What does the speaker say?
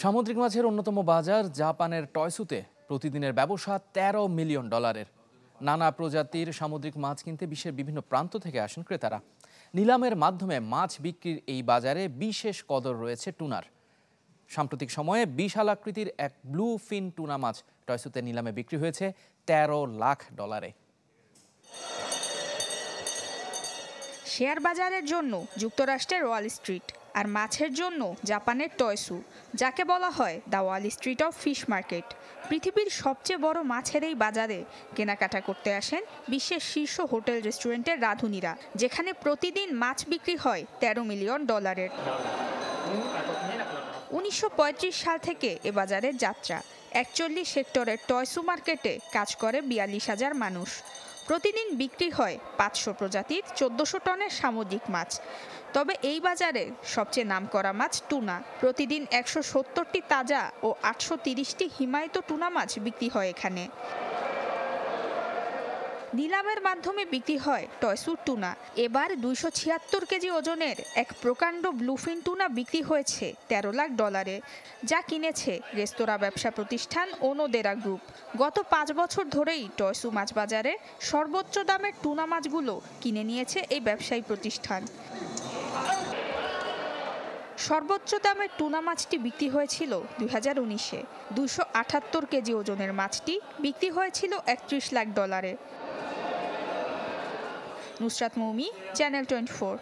সামুদ্রিক মাছের অন্যতম বাজার জাপানের টয়সুতে প্রতিদিনের ব্যবসা $13 মিলিয়ন। নানা প্রজাতির সামুদ্রিক মাছ কিনতে বিশ্বের বিভিন্ন প্রান্ত থেকে আসেন ক্রেতারা। নিলামের মাধ্যমে মাছ বিক্রির এই বাজারে বিশেষ কদর রয়েছে টুনার। সাম্প্রতিক সময়ে বিশাল আকৃতির এক ব্লু ফিন টুনা মাছ টয়সুতে নিলামে বিক্রি হয়েছে $13 লাখ। শেয়ার বাজারের জন্য যুক্তরাষ্ট্রের ওয়াল স্ট্রিট, আর মাছের জন্য জাপানের টয়সু, যাকে বলা হয় the Wall Street of fish market. পৃথিবীর সবচেয়ে বড় মাছের এই বাজারে কেনাকাটা করতে আসেন বিশ্বের শীর্ষ হোটেল রেস্টুরেন্টের রাঁধুনিরা, যেখানে প্রতিদিন মাছ বিক্রি হয় $13 মিলিয়ন। 1935 সাল থেকে এ বাজারের যাত্রা। 41 সেক্টরের টয়সু মার্কেটে কাজ করে 42,000 মানুষ। প্রতিদিন বিক্রি হয় 500 প্রজাতির 1400 টনের সামুদ্রিক মাছ। তবে এই বাজারে সবচেয়ে নামকরা মাছ টুনা। প্রতিদিন 170টি তাজা ও 830টি হিমায়িত টুনা মাছ বিক্রি হয় এখানে। নিলামের মাধ্যমে বিক্রি হয় টয়সু টুনা। এবার 276 কেজি ওজনের এক প্রকাণ্ড ব্লুফিন টুনা বিক্রি হয়েছে $13 লাখ, যা কিনেছে রেস্তোরাঁ ব্যবসা প্রতিষ্ঠান ওনোদেরা গ্রুপ। গত 5 বছর ধরেই টয়সু মাছ বাজারে সর্বোচ্চ দামের টুনা মাছগুলো কিনে নিয়েছে এই ব্যবসায়ী প্রতিষ্ঠান। সর্বোচ্চ দামের টুনা মাছটি বিক্রি হয়েছিল 2019-এ। 278 কেজি ওজনের মাছটি বিক্রি হয়েছিল $31 লাখ। নুসরাত মৌমি, চ্যানেল 24।